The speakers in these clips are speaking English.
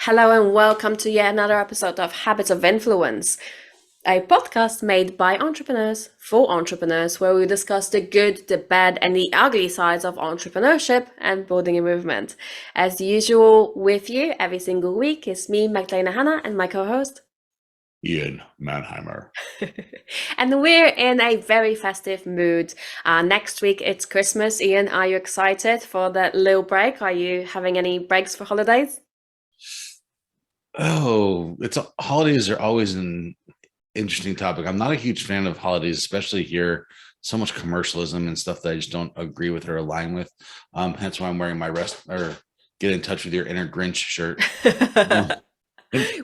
Hello and welcome to yet another episode of Habits of Influence, a podcast made by entrepreneurs for entrepreneurs, where we discuss the good, the bad, and the ugly sides of entrepreneurship and building a movement. As usual, with you every single week is me, Magdalena Hanah, and my co-host. Ian Mannheimer. And we're in a very festive mood. Next week it's Christmas. Ian, are you excited for that little break? Are you having any breaks for holidays? Oh, holidays are always an interesting topic. I'm not a huge fan of holidays, especially here. So much commercialism and stuff that I just don't agree with or align with. Hence why I'm wearing my rest or get in touch with your inner Grinch shirt. Um,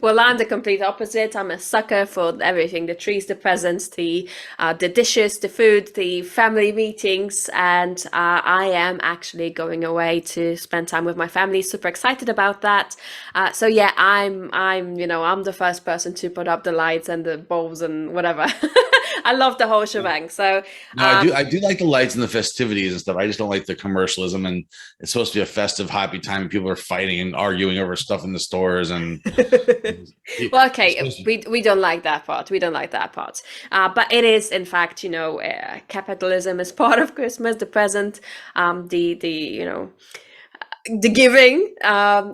Well, I'm the complete opposite. I'm a sucker for everything: the trees, the presents, the dishes, the food, the family meetings, and I am actually going away to spend time with my family. Super excited about that. So yeah, I'm the first person to put up the lights and the bulbs and whatever. I love the whole shebang. So No, I do like the lights and the festivities and stuff. I just don't like the commercialism, and it's supposed to be a festive, happy time, and people are fighting and arguing over stuff in the stores. And Well, it's okay, supposed to, we don't like that part. We don't like that part. But it is, in fact, capitalism is part of Christmas. The present, the giving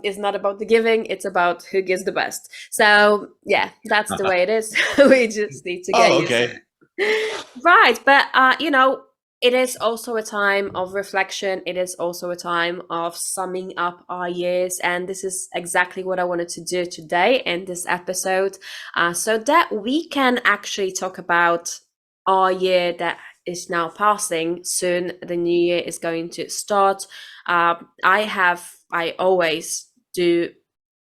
is not about the giving. It's about who gives the best. So yeah, that's the way it is. We just need to get oh, used to okay. it. Right, but it is also a time of reflection. It is also a time of summing up our years, and this is exactly what I wanted to do today in this episode, so that we can actually talk about our year that is now passing. Soon, the new year is going to start. I always do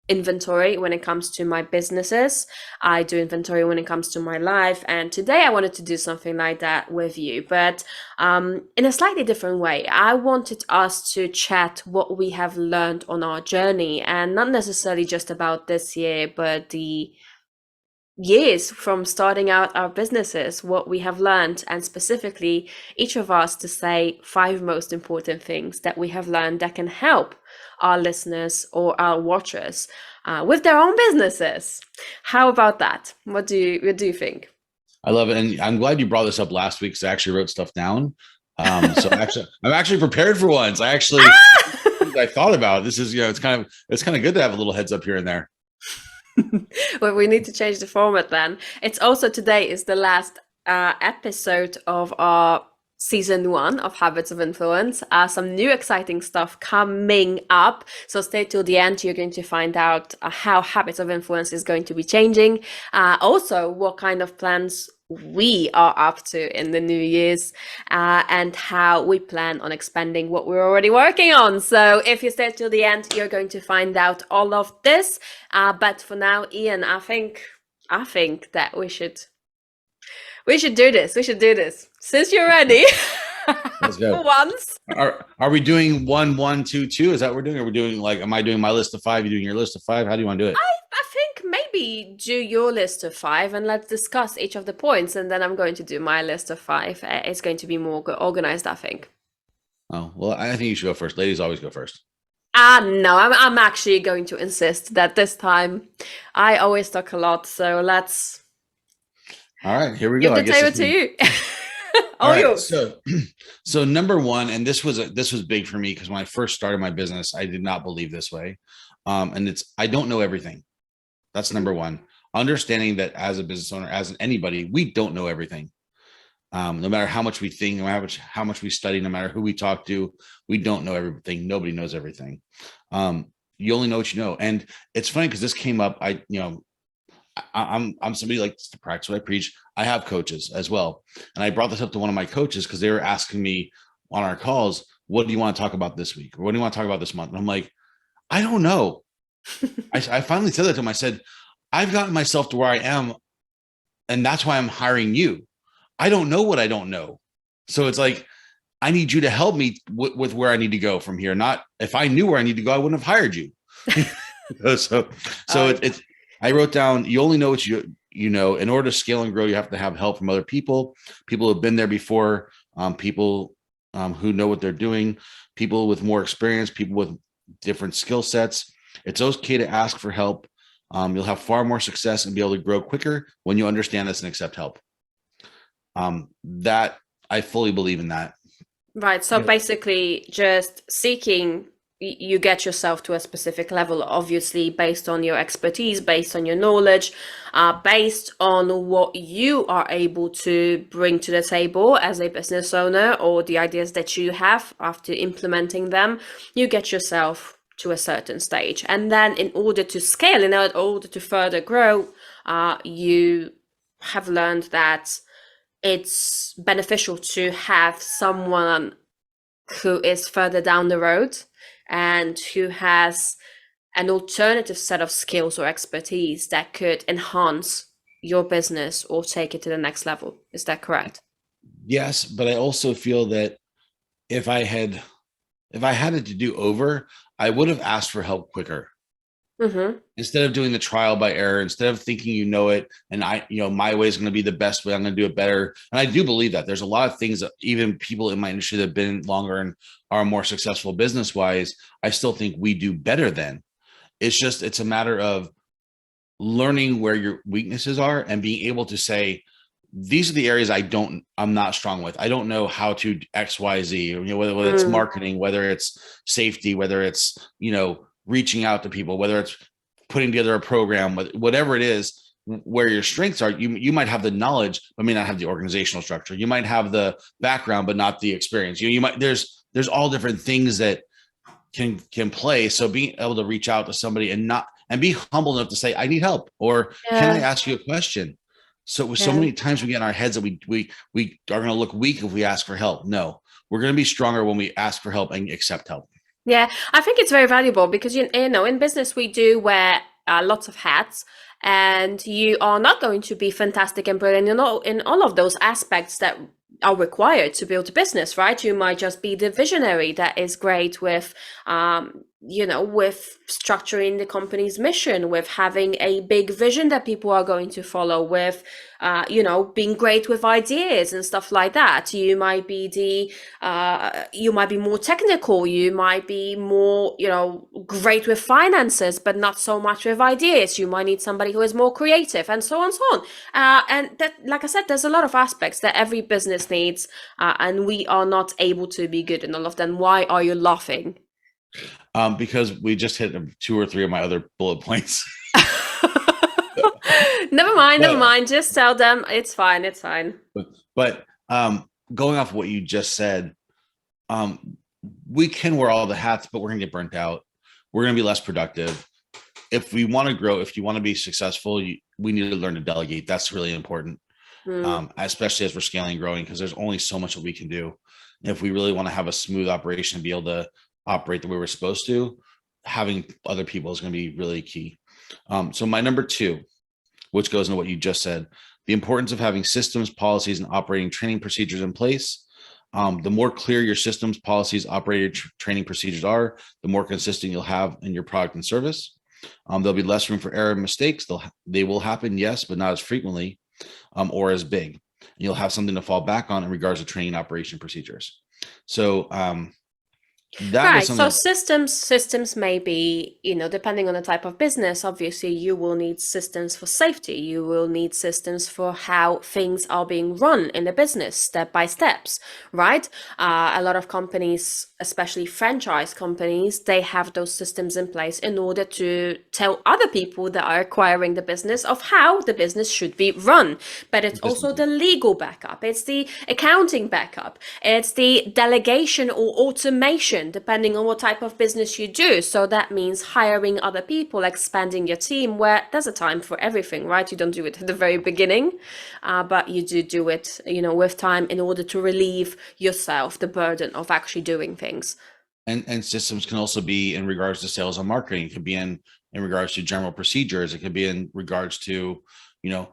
inventory when it comes to my businesses. I do inventory when it comes to my life. And today I wanted to do something like that with you, but in a slightly different way. I wanted us to chat what we have learned on our journey, and not necessarily just about this year, but the years from starting out our businesses, what we have learned, and specifically each of us to say five most important things that we have learned that can help our listeners or our watchers with their own businesses. How about that? What do you think? I love it, and I'm glad you brought this up last week because I actually wrote stuff down. So I'm actually prepared for once. I thought about this is it's kind of good to have a little heads up here and there. Well, we need to change the format then. It's also today is the last episode of our season one of Habits of Influence. Some new exciting stuff coming up. So stay till the end. You're going to find out how Habits of Influence is going to be changing. Also, what kind of plans we are up to in the new year's, and how we plan on expanding what we're already working on. So if you stay till the end, you're going to find out all of this. But for now, Ian, I think that we should do this. We should do this. Since you're ready. Let's go. Once. Are we doing one, one, two, two? Is that what we're doing? Are we doing am I doing my list of five? You doing your list of five? How do you want to do it? I think maybe do your list of five and let's discuss each of the points, and then I'm going to do my list of five. It's going to be more organized, I think. Oh, well, I think you should go first. Ladies always go first. No, I'm actually going to insist that this time I always talk a lot, so let's All right, here we give go. the table to you. All All right. yours. So number one, and this was big for me because when I first started my business, I did not believe this way. And I don't know everything. That's number one. Understanding that as a business owner, as anybody, we don't know everything. No matter how much we think, no matter how much we study, no matter who we talk to, we don't know everything. Nobody knows everything. You only know what you know. And it's funny because this came up. I'm somebody like to practice what I preach. I have coaches as well. And I brought this up to one of my coaches because they were asking me on our calls, what do you want to talk about this week? Or what do you want to talk about this month? And I'm like, I don't know. I finally said that to him. I said, I've gotten myself to where I am, and that's why I'm hiring you. I don't know what I don't know. So it's like, I need you to help me with where I need to go from here. Not if I knew where I need to go, I wouldn't have hired you. so it's I wrote down, you only know what you know. In order to scale and grow, you have to have help from other people who have been there before, people who know what they're doing, people with more experience, people with different skill sets. It's okay to ask for help. You'll have far more success and be able to grow quicker when you understand this and accept help. That I fully believe in that. Right. So basically, just seeking, you get yourself to a specific level, obviously, based on your expertise, based on your knowledge, based on what you are able to bring to the table as a business owner, or the ideas that you have after implementing them. You get yourself to a certain stage. And then, in order to scale, in order to further grow, you have learned that it's beneficial to have someone who is further down the road and who has an alternative set of skills or expertise that could enhance your business or take it to the next level. Is that correct? Yes, but I also feel that if I had it to do over, I would have asked for help quicker. Mm-hmm. Instead of doing the trial by error, instead of thinking it, and my way is going to be the best way, I'm going to do it better. And I do believe that there's a lot of things that even people in my industry that have been longer and are more successful business wise, I still think we do better than. It's a matter of learning where your weaknesses are and being able to say, these are the areas I'm not strong with. I don't know how to X, Y, Z, whether it's Mm. marketing, whether it's safety, whether it's, reaching out to people, whether it's putting together a program, whatever it is, where your strengths are. You might have the knowledge, but may not have the organizational structure. You might have the background, but not the experience. You might, there's all different things that can play. So being able to reach out to somebody and be humble enough to say, I need help, or can I Yeah. ask you a question? So Yeah. many times we get in our heads that we are going to look weak if we ask for help. No, we're going to be stronger when we ask for help and accept help. Yeah, I think it's very valuable because you know in business we do wear lots of hats, and you are not going to be fantastic and brilliant in all of those aspects that are required to build a business, right? You might just be the visionary that is great with, with structuring the company's mission, with having a big vision that people are going to follow, with, being great with ideas and stuff like that. You might be more technical. You might be more, great with finances, but not so much with ideas. You might need somebody who is more creative, and so on and so on. And that, like I said, there's a lot of aspects that every business needs, and we are not able to be good in all of them. Why are you laughing? Because we just hit 2 or 3 of my other bullet points. Never mind, never but mind. Just tell them it's fine. It's fine. but going off what you just said, we can wear all the hats, but we're going to get burnt out. We're going to be less productive. If we want to grow, if you want to be successful, we need to learn to delegate. That's really important, Mm. especially as we're scaling and growing, because there's only so much that we can do. If we really want to have a smooth operation and be able to operate the way we're supposed to, having other people is going to be really key. So my number 2, which goes into what you just said, the importance of having systems, policies, and operating training procedures in place. The more clear your systems, policies, operating training procedures are, the more consistent you'll have in your product and service. There'll be less room for error and mistakes. They will happen, yes, but not as frequently or as big. And you'll have something to fall back on in regards to training operation procedures. So that was Right. So something. systems may be, depending on the type of business, obviously you will need systems for safety. You will need systems for how things are being run in the business, step by steps, right? A lot of companies, especially franchise companies, they have those systems in place in order to tell other people that are acquiring the business of how the business should be run. But it's also the legal backup. It's the accounting backup. It's the delegation or automation, depending on what type of business you do. So that means hiring other people, expanding your team, where there's a time for everything, right? You don't do it at the very beginning, but you do it, with time in order to relieve yourself the burden of actually doing things. And systems can also be in regards to sales and marketing. It could be in regards to general procedures. It could be in regards to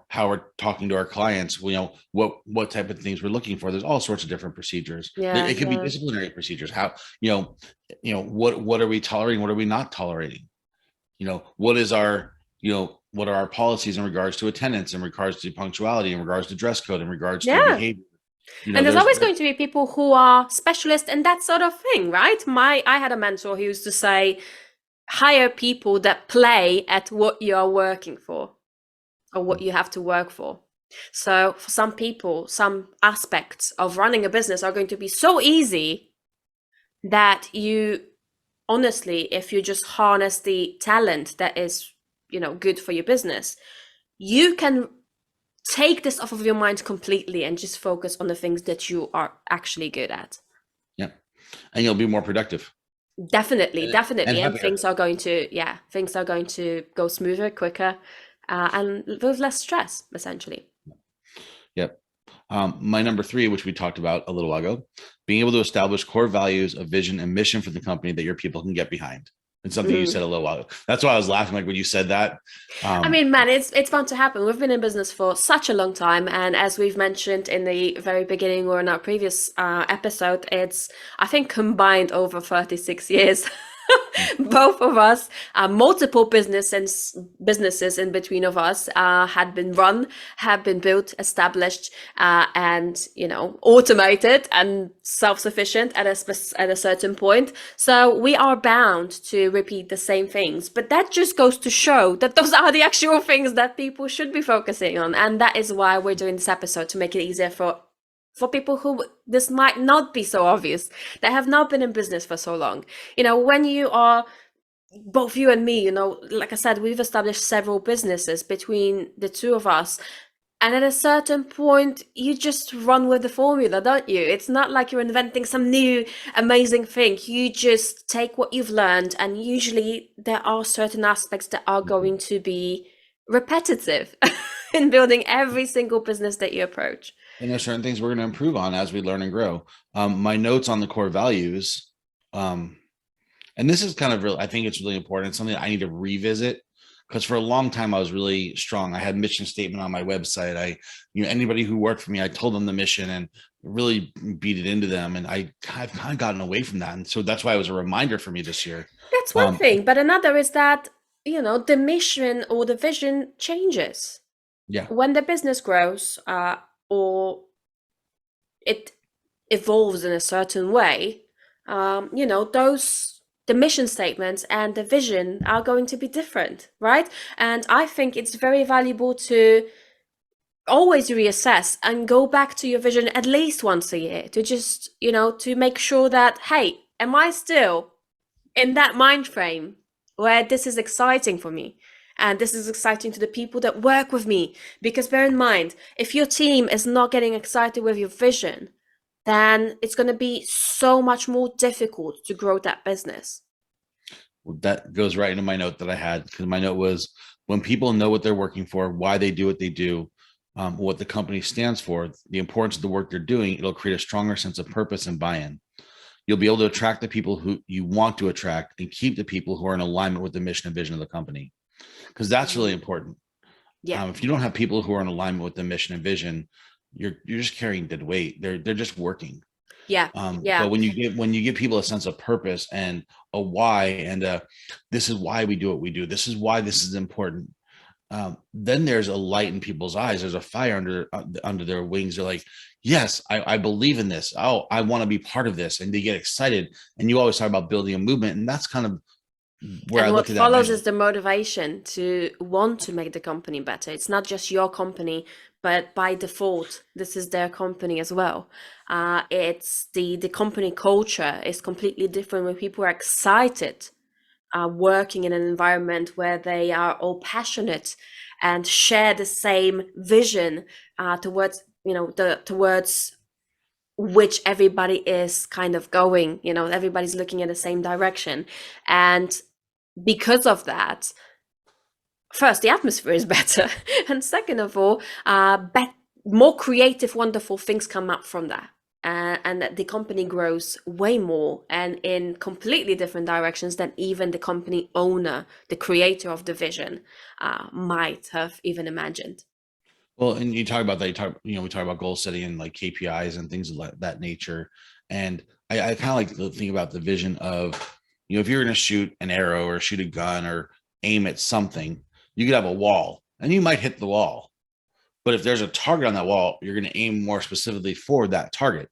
how we're talking to our clients, what type of things we're looking for. There's all sorts of different procedures. Yeah, It could be yeah. disciplinary procedures. How what are we tolerating, what are we not tolerating? What is our what are our policies in regards to attendance, in regards to punctuality, in regards to dress code, in regards to Yeah. behavior. And there's There's always going to be people who are specialists in that sort of thing, right? I had a mentor who used to say, hire people that play at what you are working for or what you have to work for. So for some people, some aspects of running a business are going to be so easy that you honestly, if you just harness the talent that is, good for your business, you can take this off of your mind completely and just focus on the things that you are actually good at. Yeah. And you'll be more productive Definitely, and definitely. And happier. things are going to go smoother, quicker, and with less stress, essentially. Yep. My number 3, which we talked about a little while ago, being able to establish core values, a vision, and mission for the company that your people can get behind. It's something you said a little while ago. That's why I was laughing, like when you said that. I mean, man, it's bound to happen. We've been in business for such a long time, and as we've mentioned in the very beginning or in our previous episode, it's I think combined over 36 years. Both of us, multiple businesses in between of us had been run, have been built, established, and automated and self-sufficient at a certain point. So we are bound to repeat the same things. But that just goes to show that those are the actual things that people should be focusing on, and that is why we're doing this episode, to make it easier for people who this might not be so obvious, that have not been in business for so long. When you are, both you and me, like I said, we've established several businesses between the two of us. And at a certain point, you just run with the formula, don't you? It's not like you're inventing some new amazing thing. You just take what you've learned, and usually there are certain aspects that are going to be repetitive in building every single business that you approach. And there's certain things we're going to improve on as we learn and grow. My notes on the core values, and this is kind of real. I think it's really important. It's something I need to revisit, because for a long time I was really strong. I had mission statement on my website. Anybody who worked for me, I told them the mission and really beat it into them. And I've kind of gotten away from that. And so that's why it was a reminder for me this year. That's one thing, but another is that, the mission or the vision changes. Yeah. When the business grows, or it evolves in a certain way, the mission statements and the vision are going to be different, right? And I think it's very valuable to always reassess and go back to your vision at least once a year, to just, to make sure that, hey, am I still in that mind frame where this is exciting for me? And this is exciting to the people that work with me. Because bear in mind, if your team is not getting excited with your vision, then it's going to be so much more difficult to grow that business. Well, that goes right into my note that I had, because my note was, when people know what they're working for, why they do what they do, what the company stands for, the importance of the work they're doing, it'll create a stronger sense of purpose and buy-in. You'll be able to attract the people who you want to attract and keep the people who are in alignment with the mission and vision of the company, because that's really important. Yeah. If you don't have people who are in alignment with the mission and vision, you're just carrying dead weight. They're just working. Yeah. But when you give people a sense of purpose and a why, and this is why we do what we do, this is why this is important, then there's a light in people's eyes. There's a fire under their wings. They're like, yes, I believe in this. Oh, I want to be part of this. And they get excited. And you always talk about building a movement. And that's kind of where and I what look at that. follows is the motivation to want to make the company better. It's not just your company, but by default, this is their company as well. It's the company culture is completely different when people are excited, working in an environment where they are all passionate and share the same vision towards towards which everybody is kind of going. Everybody's looking in the same direction, and because of that, first, the atmosphere is better, and second of all, more creative, wonderful things come up from that. And that the company grows way more and in completely different directions than even the company owner, the creator of the vision, might have even imagined. Well, and you talk about that. We talk about goal setting and like KPIs and things of that nature. And I kind of like to think about the vision of, if you're going to shoot an arrow or shoot a gun or aim at something, you could have a wall and you might hit the wall. But if there's a target on that wall, you're going to aim more specifically for that target.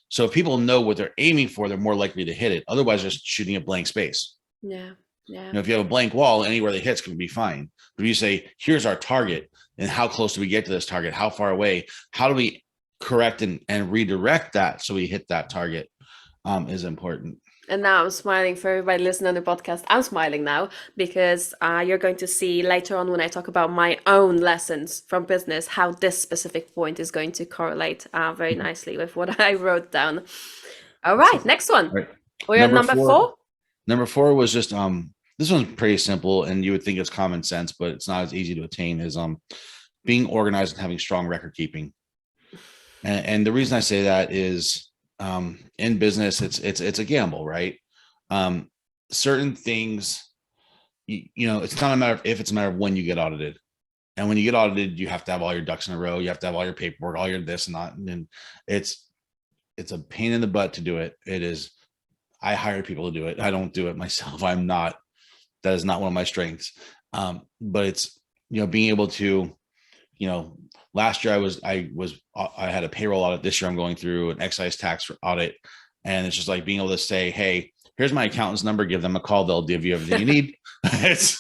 So if people know what they're aiming for, they're more likely to hit it. Otherwise, just shooting a blank space. Yeah. Yeah. You know, if you have a blank wall, anywhere they hit's going to be fine. But if you say, here's our target, and how close do we get to this target? How far away? How do we correct and redirect that so we hit that target is important. And now I'm smiling for everybody listening to the podcast. I'm smiling now because you're going to see later on when I talk about my own lessons from business how this specific point is going to correlate very nicely with what I wrote down. All right, next one. All right. We're on Number number four. 4. Number 4 was just this one's pretty simple, and you would think it's common sense, but it's not as easy to attain. Is being organized and having strong record keeping. And the reason I say that is in business, it's a gamble, right? Certain things, you know, it's not a matter of if, it's a matter of when you get audited. And when you get audited, you have to have all your ducks in a row. You have to have all your paperwork, all your this and that. And it's a pain in the butt to do it. It is. I hire people to do it. I don't do it myself. That is not one of my strengths. But it's, you know, being able to, you know, last year I had a payroll audit. This year I'm going through an excise tax audit. And it's just like being able to say, hey, here's my accountant's number, give them a call. They'll give you everything you need. It's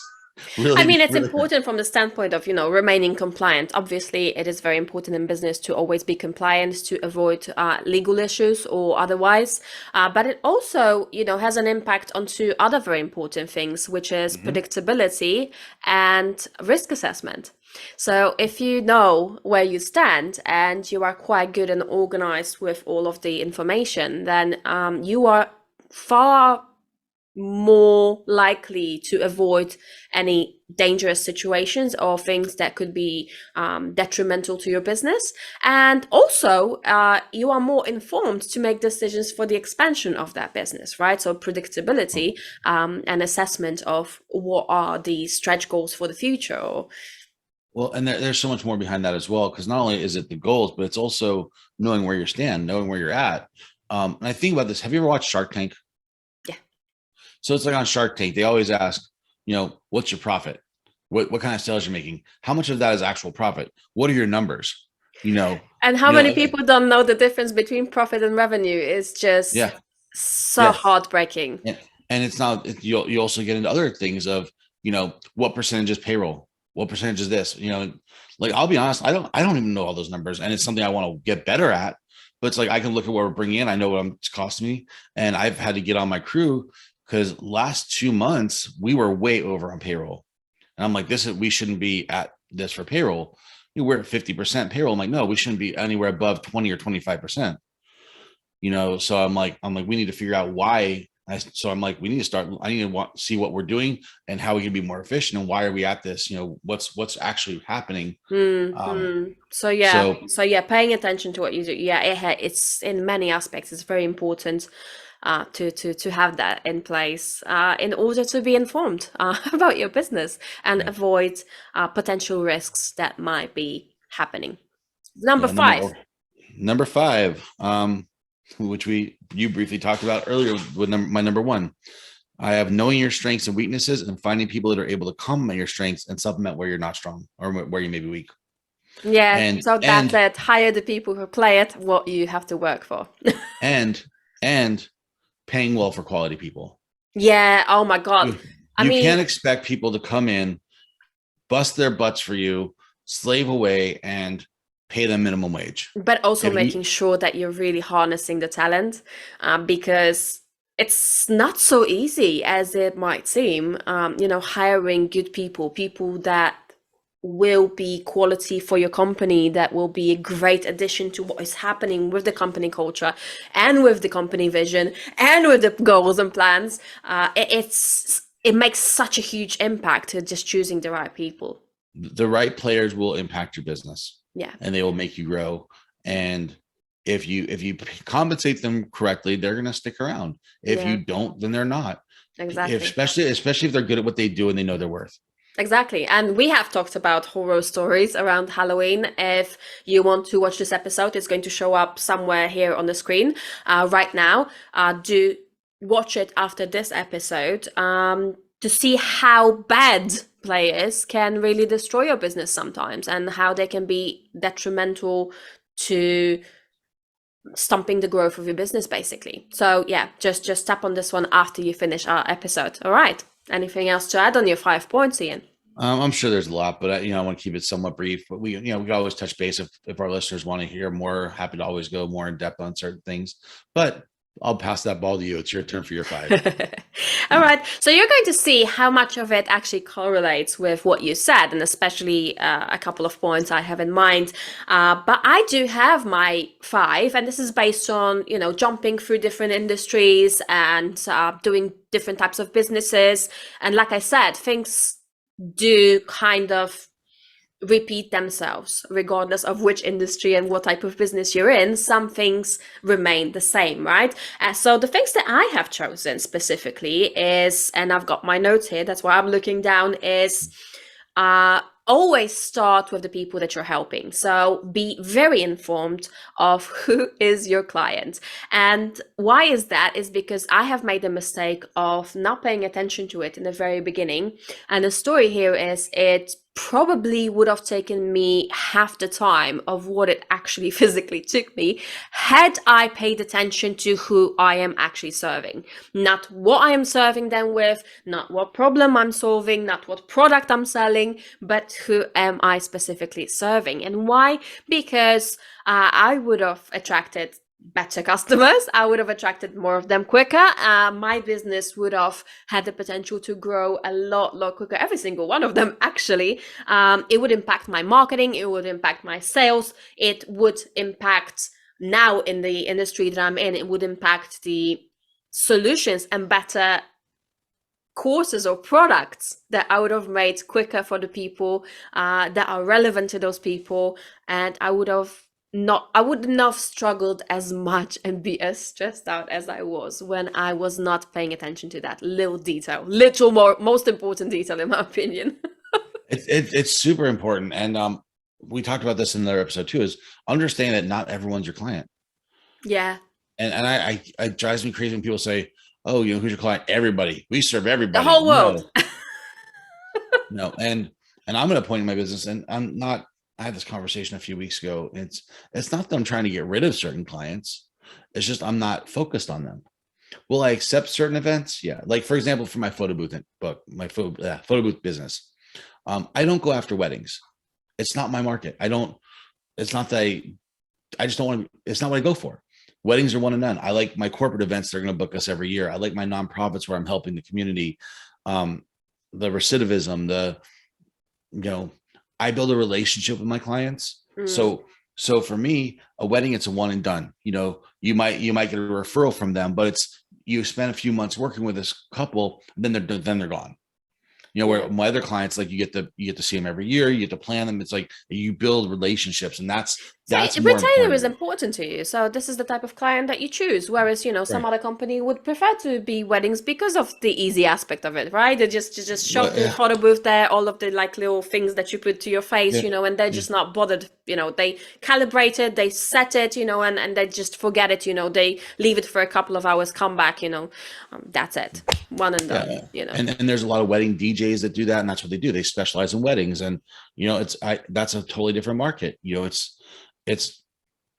really, I mean, it's really important from the standpoint of, remaining compliant. Obviously, it is very important in business to always be compliant to avoid legal issues or otherwise. But it also, has an impact onto other very important things, which is predictability and risk assessment. So if you know where you stand and you are quite good and organized with all of the information, then you are far more likely to avoid any dangerous situations or things that could be detrimental to your business. And also, you are more informed to make decisions for the expansion of that business, right? So predictability and assessment of what are the stretch goals for the future. Well, and there's so much more behind that as well, because not only is it the goals, but it's also knowing where you stand, knowing where you're at. And I think about this. Have you ever watched Shark Tank? Yeah. So it's like on Shark Tank, they always ask, what's your profit? What kind of sales you're making? How much of that is actual profit? What are your numbers? And how many people don't know the difference between profit and revenue is just so heartbreaking. And it's not, you also get into other things of, what percentage is payroll? What percentage is this? Like, I'll be honest, I don't even know all those numbers, and it's something I want to get better at. But it's like, I can look at what we're bringing in. I know what it's costing me, and I've had to get on my crew because last 2 months we were way over on payroll, and I'm like, we shouldn't be at this for payroll. We're at 50% payroll. I'm like, no, we shouldn't be anywhere above 20 or 25%. So I'm like, we need to figure out why. So I'm like, we need to start. I need to see what we're doing and how we can be more efficient, and why are we at this? What's actually happening. So paying attention to what you do. It's in many aspects. It's very important to have that in place in order to be informed about your business and avoid potential risks that might be happening. Number 5. Number 5. Which you briefly talked about earlier with my number 1. I have knowing your strengths and weaknesses and finding people that are able to complement your strengths and supplement where you're not strong or where you may be weak. Yeah, so that's it. Hire the people who play it, what you have to work for. and paying well for quality people. Yeah, oh my God. You can't expect people to come in, bust their butts for you, slave away, and pay them minimum wage. But also making sure that you're really harnessing the talent, because it's not so easy as it might seem. Hiring good people that will be quality for your company, that will be a great addition to what is happening with the company culture and with the company vision and with the goals and plans. It makes such a huge impact to just choosing the right people. The right players will impact your business. Yeah. And they will make you grow. And if you compensate them correctly, they're going to stick around. If you don't, then they're not. Exactly. Especially if they're good at what they do and they know their worth. Exactly. And we have talked about horror stories around Halloween. If you want to watch this episode, it's going to show up somewhere here on the screen right now. Do watch it after this episode to see how bad players can really destroy your business sometimes, and how they can be detrimental to stopping the growth of your business, basically. So yeah, just tap on this one after you finish our episode. All right. Anything else to add on your 5 points, Ian? I'm sure there's a lot, but I want to keep it somewhat brief. But we can always touch base if our listeners want to hear more. Happy to always go more in depth on certain things. But I'll pass that ball to you. It's your turn for your 5. All right. So you're going to see how much of it actually correlates with what you said, and especially a couple of points I have in mind. But I do have my 5, and this is based on, jumping through different industries and doing different types of businesses. And like I said, things do kind of repeat themselves regardless of which industry and what type of business you're in. Some things remain the same, right? So the things that I have chosen specifically is, and I've got my notes here, that's why I'm looking down, is always start with the people that you're helping. So be very informed of who is your client. And why is that? Is because I have made the mistake of not paying attention to it in the very beginning. And the story here is, it probably would have taken me half the time of what it actually physically took me had I paid attention to who I am actually serving. Not what I am serving them with, not what problem I'm solving, not what product I'm selling, but who am I specifically serving. And why? Because I would have attracted better customers. I would have attracted more of them quicker. My business would have had the potential to grow a lot quicker. Every single one of them, actually. It would impact my marketing. It would impact my sales. It would impact, now in the industry that I'm in, it would impact the solutions and better courses or products that I would have made quicker for the people that are relevant to those people. And I wouldn't have struggled as much and be as stressed out as I was when I was not paying attention to that little detail, most important detail, in my opinion. It's super important, and we talked about this in another episode too. Is understand that not everyone's your client. Yeah. And I it drives me crazy when people say, "Oh, who's your client?" Everybody. We serve everybody. The whole world. No. And I'm at a point in my business, and I'm not. I had this conversation a few weeks ago. It's not that I'm trying to get rid of certain clients. It's just I'm not focused on them. Will I accept certain events? Yeah. Like, for example, for my photo booth book, my photo booth business, I don't go after weddings. It's not my market. It's not that I just don't want to, it's not what I go for. Weddings are one and none. I like my corporate events. They're going to book us every year. I like my nonprofits where I'm helping the community. The recidivism, I build a relationship with my clients. So for me, a wedding, it's a one and done. You might get a referral from them, but you spend a few months working with this couple, then they're gone. Where my other clients, like you get to see them every year, you get to plan them. It's like you build relationships, and that's more retainer is important to you. So this is the type of client that you choose. Whereas, some other company would prefer to be weddings because of the easy aspect of it, right? They just shove the photo booth there, all of the like little things that you put to your face, and they're just not bothered. They calibrate it, they set it, and they just forget it. They leave it for a couple of hours, come back, that's it, one and done. And there's a lot of wedding DJs that do that, and that's what they do. They specialize in weddings, and that's a totally different market. It's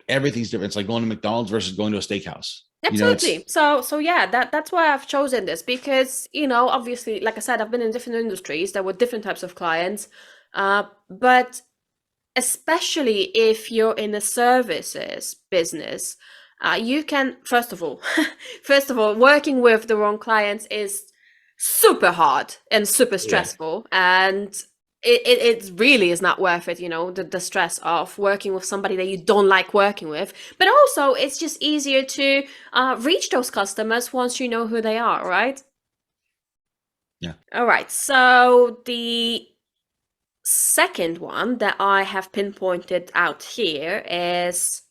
everything's different. It's like going to McDonald's versus going to a steakhouse. Absolutely. So yeah, that's why I've chosen this, because obviously, like I said, I've been in different industries. There were different types of clients, but especially if you're in a services business, you can first of all, working with the wrong clients is super hard and super stressful, and it really is not worth it, the stress of working with somebody that you don't like working with. But also, it's just easier to reach those customers once you know who they are, right? Yeah. All right. So the second one that I have pinpointed out here is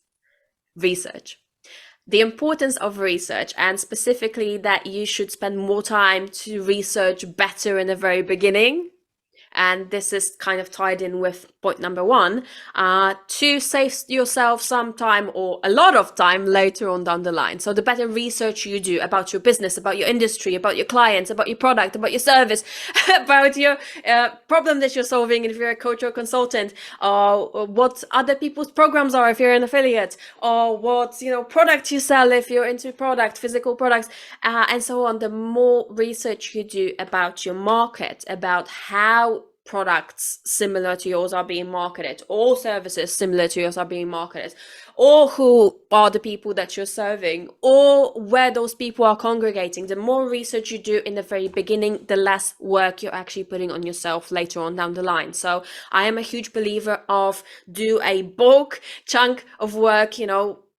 research. The importance of research, and specifically that you should spend more time to research better in the very beginning, and this is kind of tied in with point number one, to save yourself some time or a lot of time later on down the line. So the better research you do about your business, about your industry, about your clients, about your product, about your service, about your problem that you're solving if you're a coach or consultant, or what other people's programs are if you're an affiliate, or what product you sell if you're into product, physical products, and so on. The more research you do about your market, about how products similar to yours are being marketed, or services similar to yours are being marketed, or who are the people that you're serving, or where those people are congregating, the more research you do in the very beginning, the less work you're actually putting on yourself later on down the line. So I am a huge believer of do a bulk chunk of work,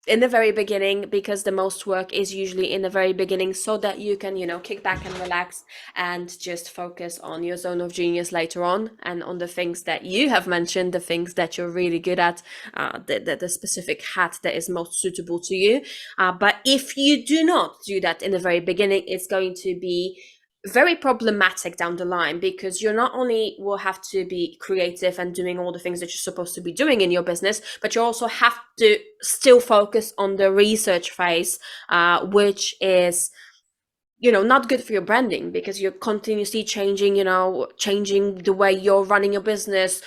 in the very beginning, because the most work is usually in the very beginning, so that you can kick back and relax and just focus on your zone of genius later on, and on the things that you have mentioned, the things that you're really good at, the specific hat that is most suitable to you. But if you do not do that in the very beginning, it's going to be very problematic down the line, because you not only will have to be creative and doing all the things that you're supposed to be doing in your business, but you also have to still focus on the research phase, which is not good for your branding, because you're continuously changing the way you're running your business,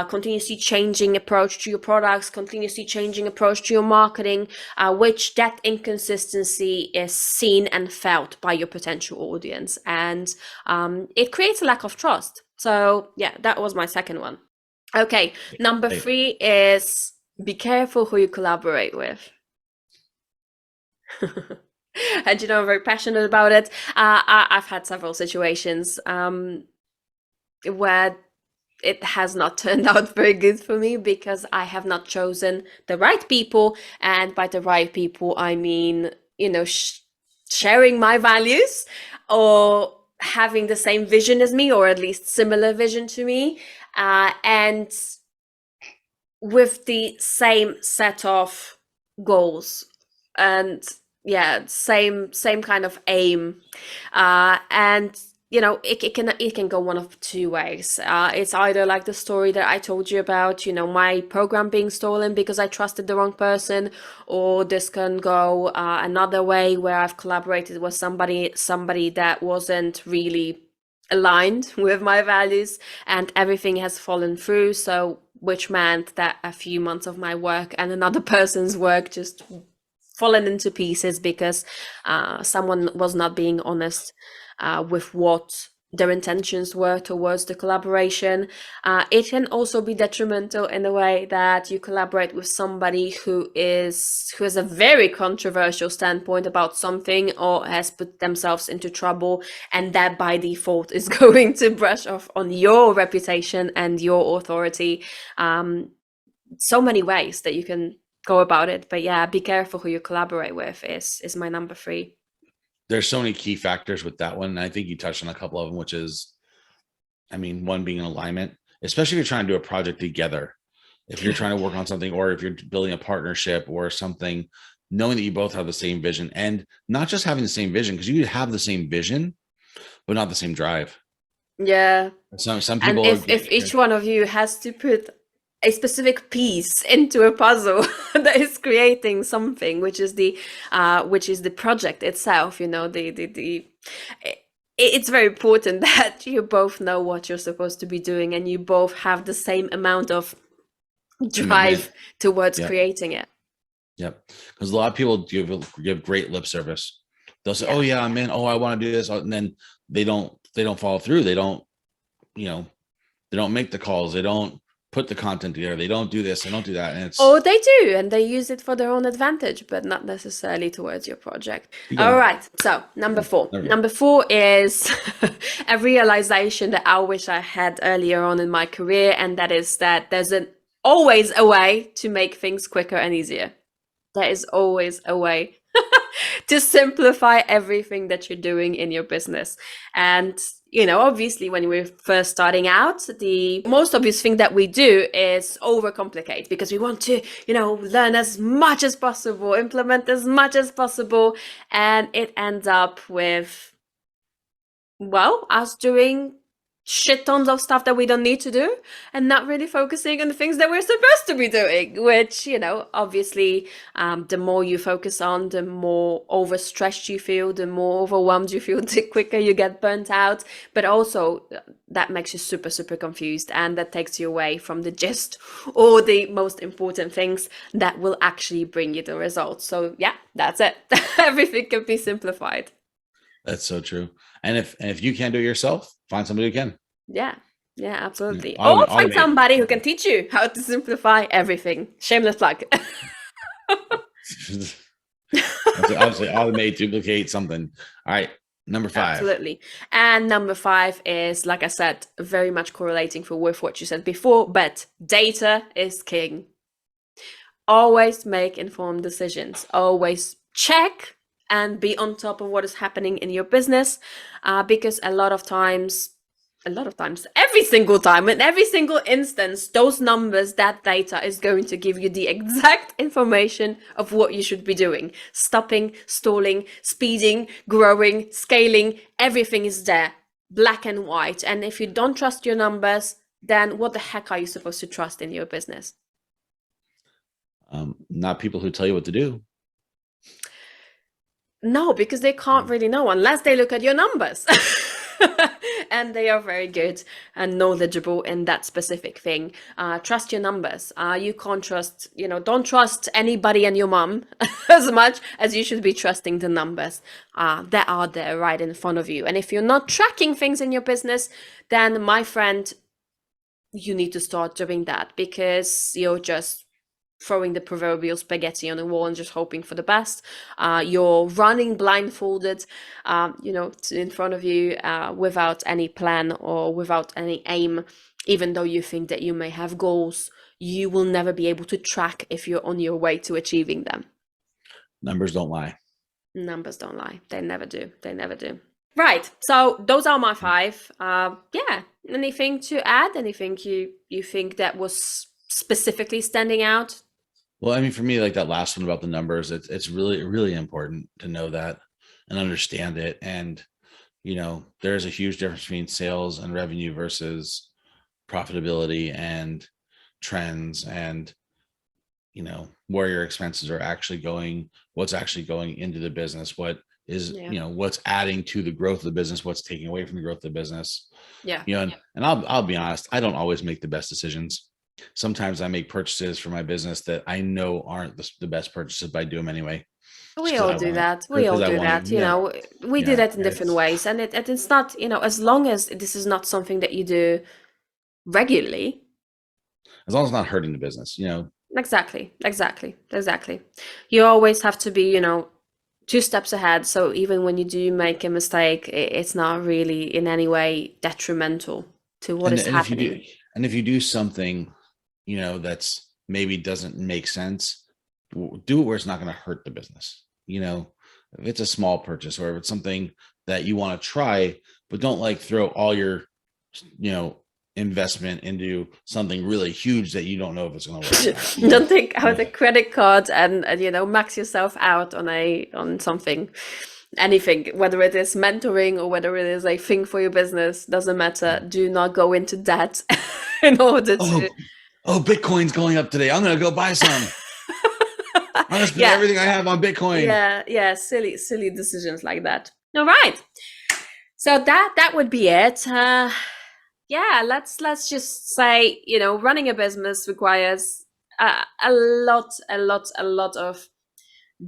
continuously changing approach to your products, continuously changing approach to your marketing, which that inconsistency is seen and felt by your potential audience, and it creates a lack of trust. So yeah, that was my second one. Okay, number 3 is be careful who you collaborate with. And I'm very passionate about it. I've had several situations where it has not turned out very good for me, because I have not chosen the right people. And by the right people, I mean, sharing my values, or having the same vision as me, or at least similar vision to me, and with the same set of goals, and yeah, same kind of aim, and it can go one of two ways. It's either like the story that I told you about, my program being stolen because I trusted the wrong person, or this can go another way, where I've collaborated with somebody that wasn't really aligned with my values, and everything has fallen through. So which meant that a few months of my work and another person's work just fallen into pieces, because someone was not being honest with what their intentions were towards the collaboration. It can also be detrimental in the way that you collaborate with somebody who has a very controversial standpoint about something, or has put themselves into trouble, and that by default is going to brush off on your reputation and your authority. So many ways that you can go about it, but yeah, be careful who you collaborate with is my number 3. There's so many key factors with that one. And I think you touched on a couple of them, which is, one being in alignment, especially if you're trying to do a project together. If you're trying to work on something, or if you're building a partnership or something, knowing that you both have the same vision, and not just having the same vision, because you have the same vision, but not the same drive. Yeah. Some people, and if each one of you has to put a specific piece into a puzzle that is creating something, which is the project itself, it's very important that you both know what you're supposed to be doing, and you both have the same amount of drive towards creating it. Yep. Because a lot of people give great lip service. They'll say, "Oh yeah, I'm in. Oh, I want to do this," and then they don't follow through. They don't, they don't make the calls. They don't put the content together. They don't do this. They don't do that. And it's they do, and they use it for their own advantage, but not necessarily towards your project. All right. So number 4. Number 4 is a realization that I wish I had earlier on in my career, and that is that there's always a way to make things quicker and easier. There is always a way to simplify everything that you're doing in your business. And obviously, when we're first starting out, the most obvious thing that we do is overcomplicate, because we want to, learn as much as possible, implement as much as possible. And it ends up with, us doing shit tons of stuff that we don't need to do and not really focusing on the things that we're supposed to be doing, which, obviously, the more you focus on, the more overstressed you feel, the more overwhelmed you feel, the quicker you get burnt out. But also, that makes you super, super confused, and that takes you away from the gist or the most important things that will actually bring you the results. So, yeah, that's it. Everything can be simplified. That's so true. And if you can't do it yourself, find somebody who can. Yeah, yeah, absolutely. Or find Automate. somebody who can teach you how to simplify everything. Shameless plug. Obviously, automate, duplicate something. All right, number 5. Absolutely. And number 5 is, like I said, very much correlating with what you said before, but data is king. Always make informed decisions. Always check and be on top of what is happening in your business, because a lot of times, every single time, in every single instance, those numbers, that data is going to give you the exact information of what you should be doing. Stopping, stalling, speeding, growing, scaling, everything is there, black and white. And if you don't trust your numbers, then what the heck are you supposed to trust in your business? Not people who tell you what to do. No, because they can't really know unless they look at your numbers. And they are very good and knowledgeable in that specific thing. Trust your numbers. You can't trust, don't trust anybody and your mom as much as you should be trusting the numbers that are there right in front of you. And if you're not tracking things in your business, then my friend, you need to start doing that, because you're just throwing the proverbial spaghetti on the wall and just hoping for the best. You're running blindfolded, in front of you, without any plan or without any aim. Even though you think that you may have goals, you will never be able to track if you're on your way to achieving them. Numbers don't lie. Numbers don't lie. They never do. They never do. Right. So those are my 5. Yeah. Anything to add? Anything you think that was specifically standing out? Well, I mean, for me, like that last one about the numbers, it's really, really important to know that and understand it. And, there's a huge difference between sales and revenue versus profitability and trends, and, where your expenses are actually going, what's actually going into the business, what is, Yeah. what's adding to the growth of the business, what's taking away from the growth of the business. Yeah. And I'll be honest, I don't always make the best decisions. Sometimes I make purchases for my business that I know aren't the best purchases, but I do them anyway. We all do that. We all do that. We do that in different ways. And it's not, as long as this is not something that you do regularly. As long as it's not hurting the business, Exactly. You always have to be, 2 steps ahead. So even when you do make a mistake, it's not really in any way detrimental to what is happening. If you do something, that's maybe doesn't make sense, do it where it's not going to hurt the business. If it's a small purchase or if it's something that you want to try, but don't like throw all your, investment into something really huge that you don't know if it's going to work. Don't take out a credit card and max yourself out on something. Anything, whether it is mentoring or whether it is a thing for your business, doesn't matter. Do not go into debt in order to. Oh, Bitcoin's going up today. I'm going to go buy some. I'm going to spend everything I have on Bitcoin. Yeah, silly decisions like that. All right. So that would be it. Yeah, let's just say, running a business requires a lot of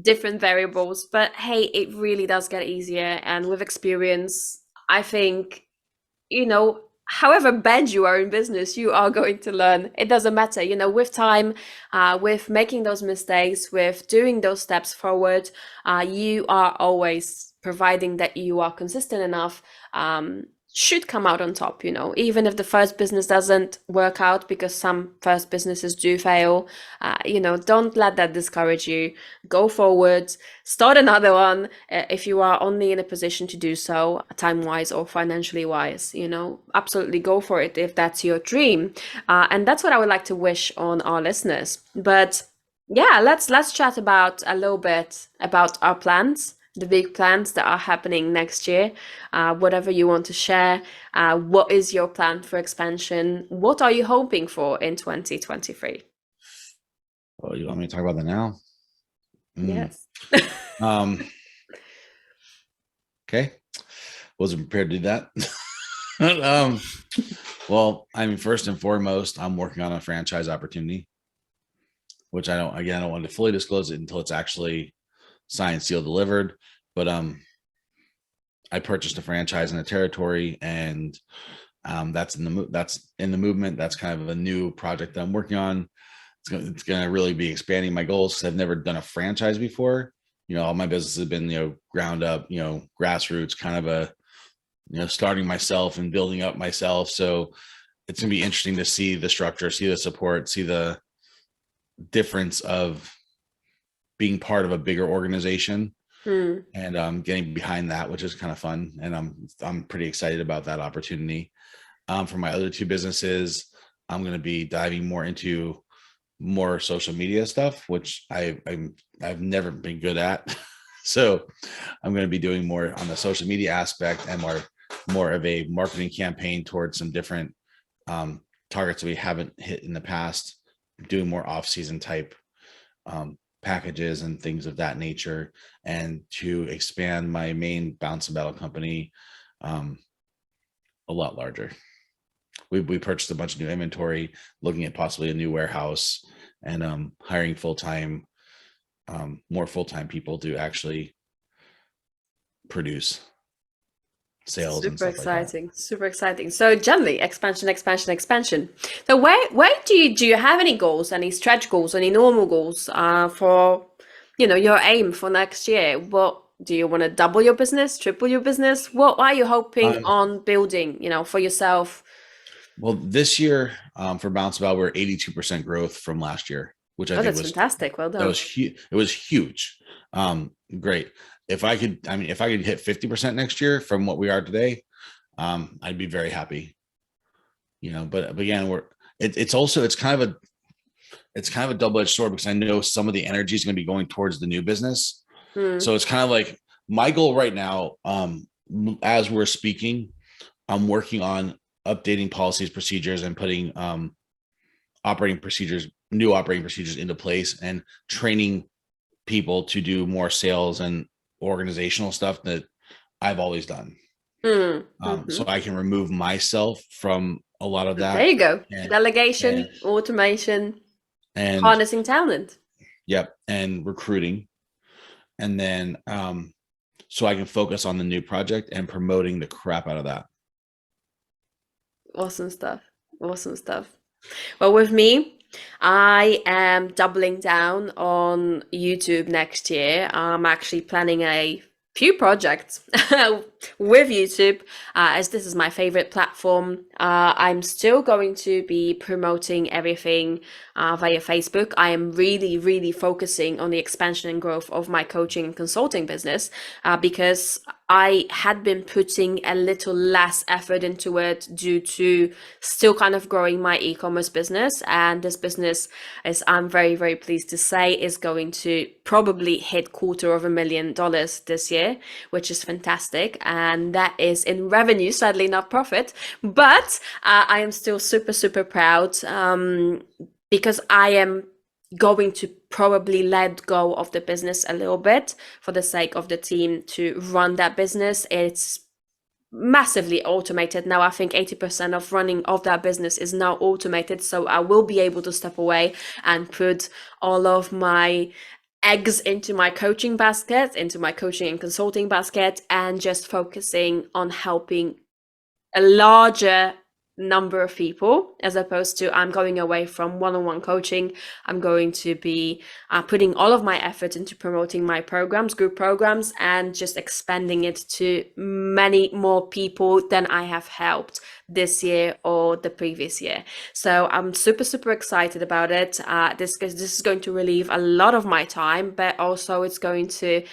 different variables, but hey, it really does get easier. And with experience, I think, however bad you are in business, you are going to learn. It doesn't matter, with time, with making those mistakes, with doing those steps forward, you are always, providing that you are consistent enough, should come out on top, even if the first business doesn't work out, because some first businesses do fail. Don't let that discourage you. Go forward, start another one if you are only in a position to do so, time-wise or financially wise. Absolutely go for it if that's your dream. And that's what I would like to wish on our listeners. But yeah, let's chat about a little bit about our plans the big plans that are happening next year, whatever you want to share. What is your plan for expansion? What are you hoping for in 2023? Oh, you want me to talk about that now? Mm. Yes. Um, okay. Wasn't prepared to do that. um, well, I mean, first and foremost, I'm working on a franchise opportunity, which I don't want to fully disclose it until it's actually signed, sealed, delivered. But I purchased a franchise in a territory, and that's in the movement. That's kind of a new project that I'm working on. It's going to really be expanding my goals because I've never done a franchise before. All my business has been ground up, grassroots, kind of a starting myself and building up myself. So it's going to be interesting to see the structure, see the support, see the difference of being part of a bigger organization Hmm. and getting behind that, which is kind of fun. And I'm pretty excited about that opportunity. For my other two businesses, I'm going to be diving more into more social media stuff, which I've never been good at. So I'm going to be doing more on the social media aspect and more of a marketing campaign towards some different targets that we haven't hit in the past, doing more off-season type packages and things of that nature, and to expand my main bounce and battle company a lot larger. We purchased a bunch of new inventory, looking at possibly a new warehouse, and hiring more full-time people to actually produce sales and Super stuff like that. exciting, super exciting. So generally, expansion, expansion, expansion. So where do you have any goals, any stretch goals, any normal goals for your aim for next year? What do you want to double your business, triple your business? What are you hoping Um, on building, for yourself? well, this year for Bounce About, we're 82% growth from last year, which I Oh, think that's was fantastic. Well that done. was huge. It was huge. Great. If I could hit 50% next year from what we are today, I'd be very happy. But again, it's kind of a double-edged sword because I know some of the energy is going to be going towards the new business. Hmm. So it's kind of like my goal right now, as we're speaking, I'm working on updating policies, procedures, and putting new operating procedures into place, and training people to do more sales and organizational stuff that I've always done. Hmm. So Hmm. I can remove myself from a lot of There that, you go. and and Delegation, automation, and harnessing talent. yep, and recruiting, and then so I can focus on the new project and promoting the crap out of that. Awesome stuff. Awesome stuff. Well, with me, I am doubling down on YouTube next year. I'm actually planning a few projects with YouTube, as this is my favorite platform. I'm still going to be promoting everything via Facebook. I am really, really focusing on the expansion and growth of my coaching and consulting business because I had been putting a little less effort into it due to still kind of growing my e-commerce business. And this business, as I'm very, very pleased to say, is going to probably hit $250,000 this year, which is fantastic. And that is in revenue, sadly not profit. But I am still super, super proud because I am going to probably let go of the business a little bit for the sake of the team to run that business. It's massively automated now. I think 80% of running of that business is now automated, so I will be able to step away and put all of my eggs into my coaching basket, into my coaching and consulting basket, and just focusing on helping a larger number of people, as opposed to I'm going away from one-on-one coaching. I'm going to be putting all of my effort into promoting my programs, group programs, and just expanding it to many more people than I have helped this year or the previous year. So I'm super, super excited about it. This is going to relieve a lot of my time, but also it's going to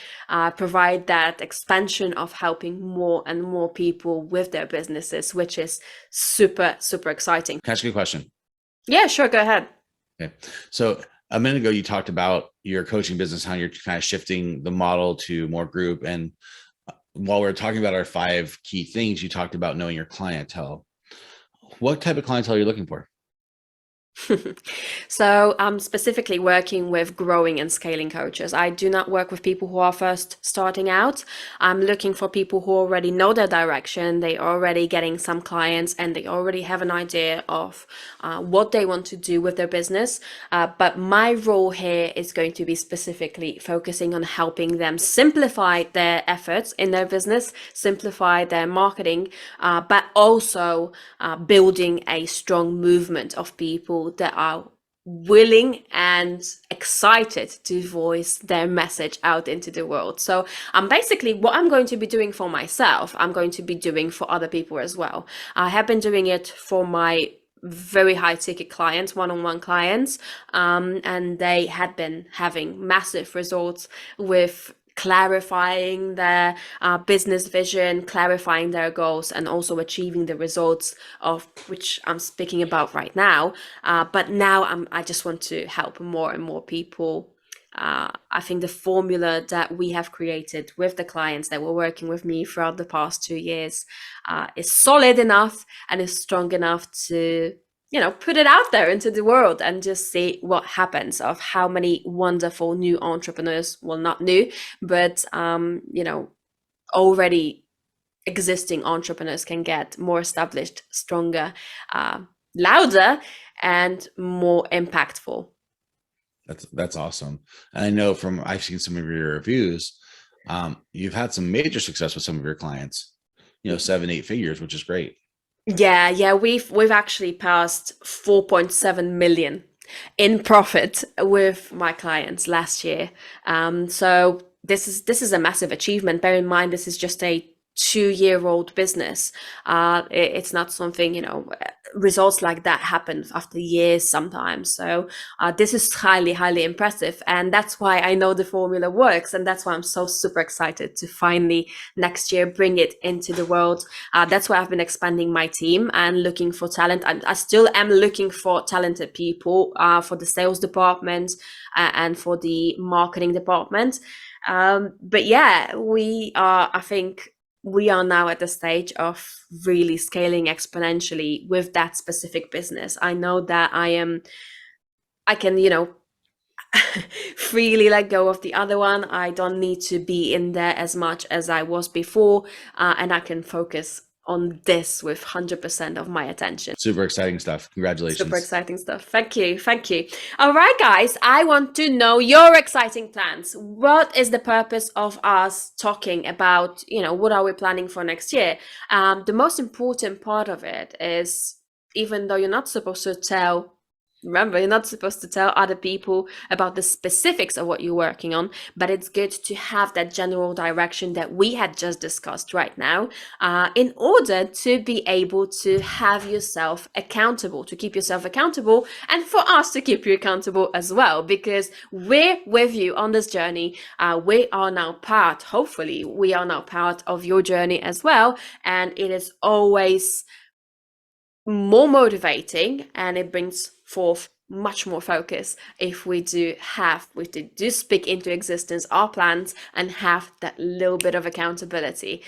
provide that expansion of helping more and more people with their businesses, which is super, super exciting. Can I ask you a question? Yeah, sure, go ahead. Okay. So a minute ago, you talked about your coaching business, how you're kind of shifting the model to more group. And while we are talking about our 5 key things, you talked about knowing your clientele. What type of clientele are you looking for? So I'm specifically working with growing and scaling coaches. I do not work with people who are first starting out. I'm looking for people who already know their direction, they already getting some clients, and they already have an idea of what they want to do with their business. But my role here is going to be specifically focusing on helping them simplify their efforts in their business, simplify their marketing, but also building a strong movement of people that are willing and excited to voice their message out into the world. So basically what I'm going to be doing for myself, I'm going to be doing for other people as well. I have been doing it for my very high ticket clients, one-on-one clients, and they had been having massive results with clarifying their business vision, clarifying their goals, and also achieving the results of which I'm speaking about right now. But now I just want to help more and more people. I think the formula that we have created with the clients that were working with me throughout the past 2 years is solid enough and is strong enough to put it out there into the world and just see what happens, of how many wonderful new entrepreneurs, well, not new, but already existing entrepreneurs can get more established, stronger, louder, and more impactful. That's awesome. And I know from I've seen some of your reviews, you've had some major success with some of your clients, 7, 8 figures, which is great. Yeah, we've actually passed 4.7 million in profit with my clients last year. So this is a massive achievement. Bear in mind, this is just a 2-year-old business. It's not something, results like that happen after years sometimes. So this is highly, highly impressive. And that's why I know the formula works. And that's why I'm so super excited to finally next year bring it into the world. That's why I've been expanding my team and looking for talent. I still am looking for talented people for the sales department and for the marketing department. But yeah, I think we are now at the stage of really scaling exponentially with that specific business. I know that I can, freely let go of the other one. I don't need to be in there as much as I was before, and I can focus on this with 100% of my attention. Super exciting stuff. Congratulations. Super exciting stuff. Thank you. All right, guys, I want to know your exciting plans. What is the purpose of us talking about, what are we planning for next year? The most important part of it is, even though you're not supposed to tell Remember, you're not supposed to tell other people about the specifics of what you're working on, but it's good to have that general direction that we had just discussed right now, in order to be able to have yourself accountable, to keep yourself accountable, and for us to keep you accountable as well, because we're with you on this journey. We are now hopefully, we are now part of your journey as well, and it is always more motivating and it brings forth much more focus if we do speak into existence our plans and have that little bit of accountability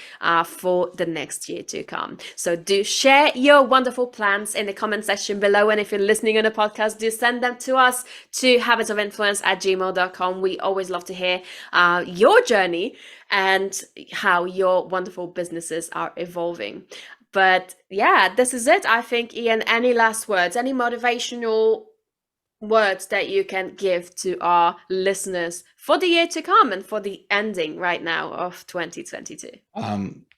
for the next year to come. So do share your wonderful plans in the comment section below, and if you're listening on a podcast, do send them to us to habitsofinfluence@gmail.com. We always love to hear your journey and how your wonderful businesses are evolving. But yeah, this is it. I think, Ian, any last words, any motivational words that you can give to our listeners for the year to come and for the ending right now of 2022?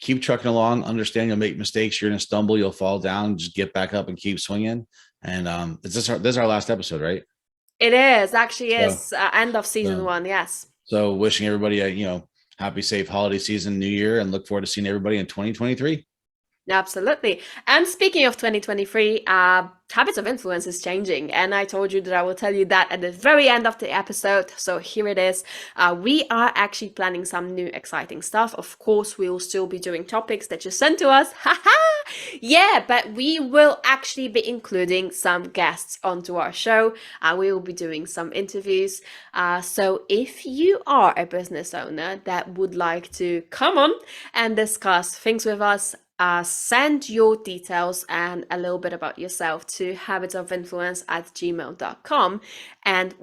Keep trucking along. Understand you'll make mistakes. You're going to stumble. You'll fall down. Just get back up and keep swinging. And this is our last episode, right? It is. Actually is. End of season 1. Yes. So wishing everybody a, happy, safe holiday season, new year, and look forward to seeing everybody in 2023. Absolutely. And speaking of 2023, Habits of Influence is changing. And I told you that I will tell you that at the very end of the episode. So here it is. We are actually planning some new exciting stuff. Of course, we will still be doing topics that you sent to us. Haha! Yeah, but we will actually be including some guests onto our show. We will be doing some interviews. So if you are a business owner that would like to come on and discuss things with us, send your details and a little bit about yourself to habitsofinfluence@gmail.com. And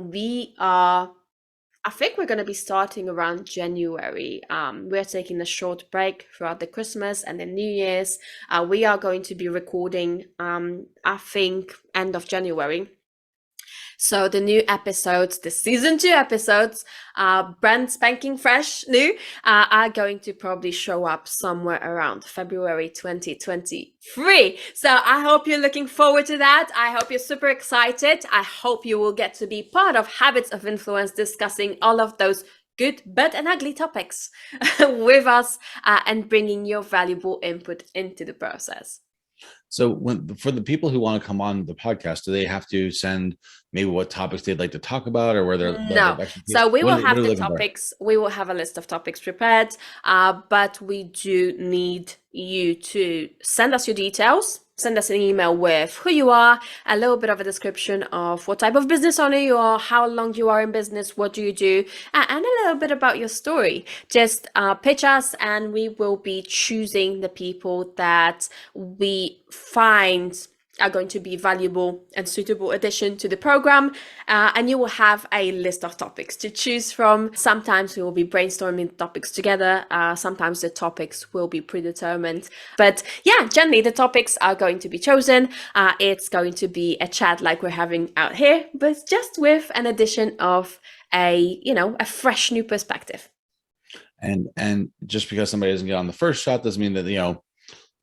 I think we're going to be starting around January. We're taking a short break throughout the Christmas and the New Year's. We are going to be recording, I think, end of January. So the new episodes, the season 2 episodes, brand spanking fresh new, are going to probably show up somewhere around February 2023. So I hope you're looking forward to that. I hope you're super excited. I hope you will get to be part of Habits of Influence, discussing all of those good, bad, and ugly topics with us, and bringing your valuable input into the process. So for the people who want to come on the podcast, do they have to send maybe what topics they'd like to talk about, or where they're No. So we will have the looking for? topics. We will have a list of topics prepared, but we do need you to send us your details. Send us an email with who you are, a little bit of a description of what type of business owner you are, how long you are in business, what do you do, and a little bit about your story. Just pitch us, and we will be choosing the people that we find are going to be valuable and suitable addition to the program, and you will have a list of topics to choose from. Sometimes we will be brainstorming topics together, sometimes the topics will be predetermined, but yeah, generally the topics are going to be chosen. It's going to be a chat like we're having out here, but just with an addition of a fresh new perspective. And just because somebody doesn't get on the first shot doesn't mean that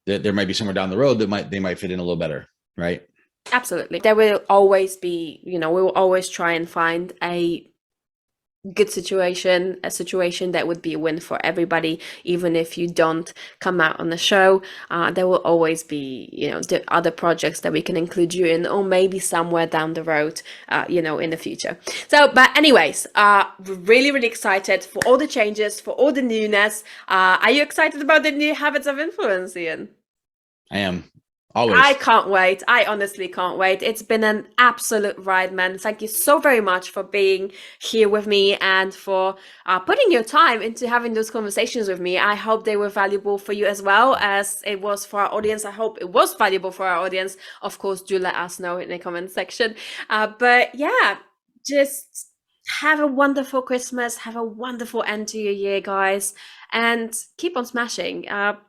that there might be somewhere down the road that they might fit in a little better. Right. Absolutely. There will always be, we will always try and find a good situation, a situation that would be a win for everybody. Even if you don't come out on the show, there will always be, the other projects that we can include you in, or maybe somewhere down the road, in the future. So, but anyways, we're really, really excited for all the changes, for all the newness. Are you excited about the new Habits of Influence, Ian? I am. Always. I can't wait. I honestly can't wait. It's been an absolute ride, man. Thank you so very much for being here with me and for putting your time into having those conversations with me. I hope they were valuable for you as well as it was for our audience. I hope it was valuable for our audience. Of course, do let us know in the comment section. But yeah, just have a wonderful Christmas. Have a wonderful end to your year, guys. And keep on smashing.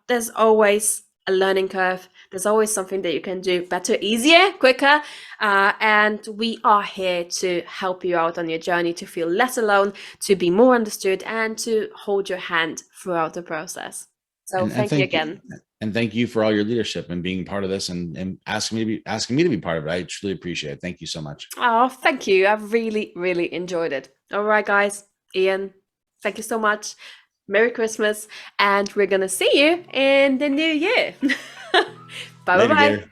There's always a learning curve. There's always something that you can do better, easier, quicker. And we are here to help you out on your journey, to feel less alone, to be more understood, and to hold your hand throughout the process. So thank you again. And thank you for all your leadership and being part of this and asking me to be part of it. I truly appreciate it. Thank you so much. Oh, thank you. I've really, really enjoyed it. All right, guys. Ian, thank you so much. Merry Christmas, and we're gonna see you in the new year. Bye bye.